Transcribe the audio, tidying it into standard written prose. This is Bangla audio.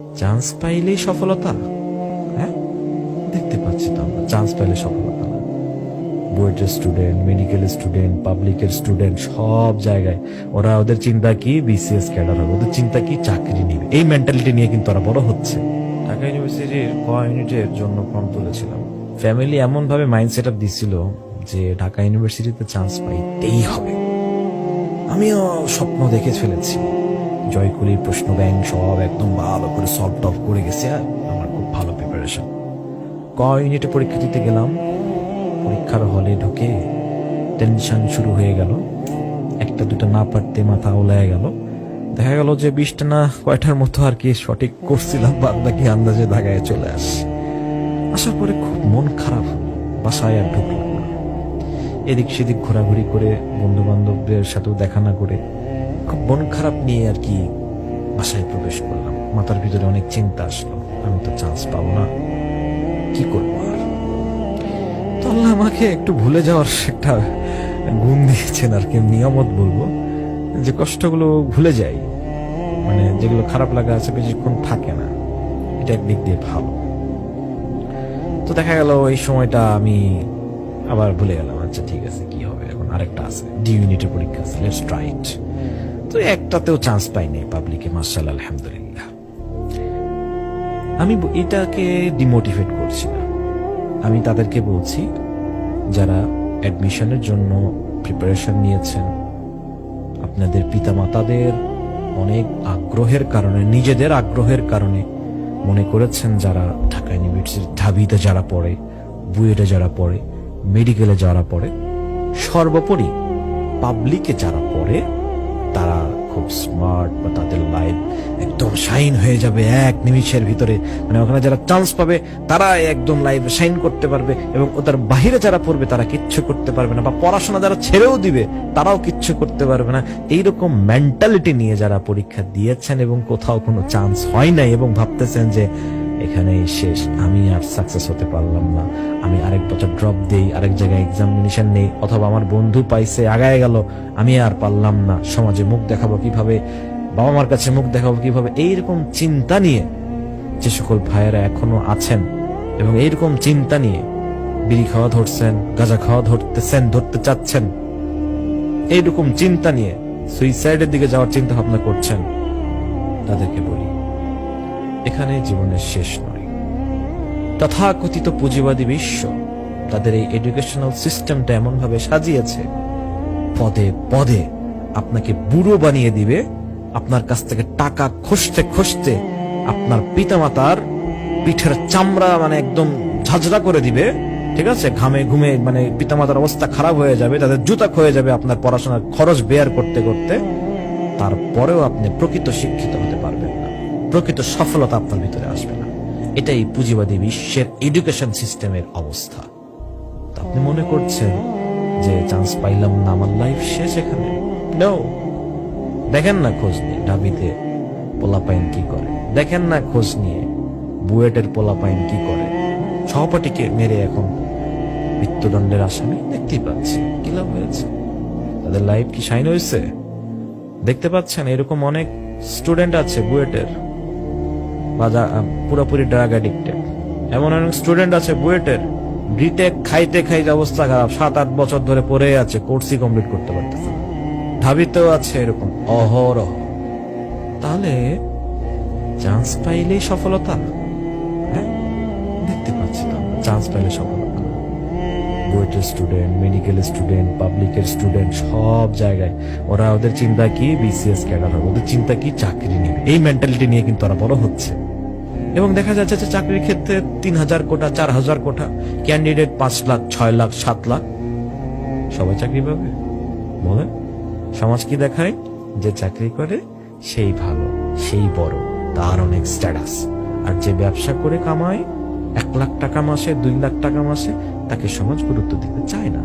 চান্স পাইলেই সফলতা? হ্যাঁ, দেখতে পাচ্ছি তো আমরা চান্স পাইলে সফলতা না। বুয়েটের স্টুডেন্ট, মেডিকেল স্টুডেন্ট, পাবলিকের স্টুডেন্ট, সব জায়গায় ওরা ওদের চিন্তা কি বিসিএস ক্যাডার হবে, ওদের চিন্তা কি চাকরি নিবে। এই মেন্টালিটি নিয়ে কিন্তু ওরা বড় হচ্ছে। ঢাকা ইউনিভার্সিটির ক ইউনিটের জন্য ফর্ম তুলেছিলাম। ফ্যামিলি এমন ভাবে মাইন্ড সেট আপ দিছিল যে ঢাকা ইউনিভার্সিটিতে চান্স পাইতেই হবে। আমিও স্বপ্ন দেখে ফেলেছি, জয়কুলির প্রশ্ন ব্যাংক সব একদম ভালো করে সলভ টলভ করে গেছে। আর আমার খুব ভালো প্রিপারেশন। ক ইউনিটে পরীক্ষা দিতে গেলাম, পরীক্ষার হলে ঢুকে টেনশন শুরু হয়ে গেল। একটা দুটা না পারতে মাথা ওলায় গেল। দেখা গেল যে 20টা না কয়টার মতো আর কি সঠিক করছিলাম, বাদ বাকি আন্দাজে দাগায় চলে আসার পরে খুব মন খারাপ হলো। বাসায় আর ঢুকলাম না। এদিক সেদিক ঘোরাঘুরি করে বন্ধু বান্ধবদের সাথেও দেখা না করে খুব মন খারাপ নিয়ে আর কি বাসায় প্রবেশ করলাম। মাথার ভিতরে অনেক চিন্তা আসলো, আমি তো চান্স পাবো না, কি করবো আর। তো আল্লাহ আমাকে একটু ভুলে যাওয়ার একটা গুণ দিয়েছেন আর কি, নিয়ামত বলবো, যে কষ্টগুলো ভুলে যাই, মানে যেগুলো খারাপ লাগা আছে বেশিক্ষণ থাকে না, এটা একদিক দিয়ে ভালো। তো দেখা গেল এই সময়টা আমি আবার ভুলে গেলাম, আচ্ছা ঠিক আছে কি হবে, এখন আরেকটা আছে, ডি ইউনিটের পরীক্ষা আছে, লেটস ট্রাই ইট। তো একটাতেও চান্স পাইনি পাবলিকে, মাশাআল্লাহ আলহামদুলিল্লাহ। আমি এটাকে ডিমোটিভেট করছি না, আমি তাদেরকে বলছি যারা অ্যাডমিশনের জন্য প্রিপারেশন নিয়েছেন, আপনাদের পিতামাতাদের অনেক আগ্রহের কারণে, নিজেদের আগ্রহের কারণে মনে করেছেন যারা ঢাকা ইউনিভার্সিটি, ঢাবিতে যারা পড়ে, বুয়েটে যারা পড়ে, মেডিকেলে যারা পড়ে, সর্বোপরি পাবলিকে যারা পড়ে, তারা খুব স্মার্ট বা তাদের লাইফ একদম শাইন হয়ে যাবে এক নিমিষের ভিতরে। মানে ওখানে যারা চান্স পাবে তারা একদম লাইফ শাইন করতে পারবে, এবং ওদের বাহিরে যারা পড়বে তারা কিচ্ছু করতে পারবে না, বা পড়াশোনা যারা ছেড়েও দিবে তারাও কিচ্ছু করতে পারবে না। এইরকম মেন্টালিটি নিয়ে যারা পরীক্ষা দিয়েছেন এবং কোথাও কোনো চান্স হয় নাই এবং ভাবতেছেন যে এখানেই শেষ, আমি আর সাকসেস হতে পারলাম না, আমি আরেক বছর ড্রপ দেই, আরেক জায়গায় এক্সামিনেশন নেই, অথবা আমার বন্ধু পাইছে আগায় গেল, আমি আর পারলাম না, সমাজে মুখ দেখাবো কিভাবে, বাবা মার কাছে মুখ দেখাবো কিভাবে, এইরকম চিন্তা নিয়ে যে সকল ভাইয়েরা এখনো আছেন এবং এইরকম চিন্তা নিয়ে বিড়ি খাওয়া ধরছেন, গাঁজা খাওয়া ধরতে চাচ্ছেন, এইরকম চিন্তা নিয়ে সুইসাইডের দিকে যাওয়ার চিন্তা ভাবনা করছেন, তাদেরকে বলি এখানে জীবনের শেষ নয়। তথাকথিত পুঁজিবাদী বিশ্ব তাদের এই এডুকেশনাল সিস্টেমটা এমন ভাবে সাজিয়েছে, পদে পদে আপনাকে বুড়ো বানিয়ে দিবে, আপনার কাছ থেকে টাকা খসতে খসতে আপনার পিতামাতার পিঠের চামড়া মানে একদম ঝাঁঝরা করে দিবে, ঠিক আছে, ঘামে ঘুমে মানে পিতামাতার অবস্থা খারাপ হয়ে যাবে, তাদের জুতা ক্ষয়ে যাবে আপনার পড়াশোনার খরচ বেয়ার করতে করতে, তারপরেও আপনি প্রকৃত শিক্ষিত হতে পারবেন না, প্রকৃত সফলতা আপনার ভিতরে আসবে না। এটাই পুঁজিবাদী বিশ্বের এডুকেশন সিস্টেমের অবস্থা। আপনি মনে করছেন যে চান্স পাইলাম না, আমার লাইফ শেষ এখানে? নো, দেখেন না খোঁজ নিয়ে ঢাবিতে পোলাপাইন কি করে, দেখেন না খোঁজ নিয়ে বুয়েটের পোলাপাইন কি করে, সহপাঠীকে মেরে এখন মৃত্যুদণ্ডের আসামি, দেখতেই পাচ্ছি কি লাভ হয়েছে, তাদের লাইফ কি শাইন হয়েছে? দেখতে পাচ্ছেন এরকম অনেক স্টুডেন্ট আছে বুয়েটের বা পুরোপুরি ড্রাগ অ্যাডিক্টেড, এমন অনেক স্টুডেন্ট আছে বুয়েটের বিটেক খাইতে খাইতে অবস্থা খারাপ, 7-8 বছর ধরে পড়ে আছে, কোর্সই কমপ্লিট করতে পারতেছে। ঢাবিতেও আছে এরকম অহরহ। তাহলে চান্স পাইলেই সফলতা? হ্যাঁ, দেখতে পাচ্ছি তো চান্স পাইলে সফলতা। বুয়েটের স্টুডেন্ট, মেডিকেল স্টুডেন্ট, পাবলিকের স্টুডেন্ট, সব জায়গায় ওরা ওদের চিন্তা কি বিসিএস ক্যাডার হবে, ওদের চিন্তা কি চাকরি নিবে। এই মেন্টালিটি নিয়ে কিন্তু ওরা বড় হচ্ছে, এবং দেখা যাচ্ছে যে চাকরির ক্ষেত্রে 3000 কোটা, 4000 কোটা, ক্যান্ডিডেট 5 লাখ, 6 লাখ, 7 লাখ, সবাই চাকরি পাবে? বলেন, সমাজ কি দেখায়? যে চাকরি করে সেই ভালো, সেই বড়, তার অনেক স্ট্যাটাস। আর যে ব্যবসা করে কামায় 1 লাখ টাকা মাসে, 2 লাখ টাকা মাসে, তাকে সমাজ গুরুত্ব দিতে চায় না।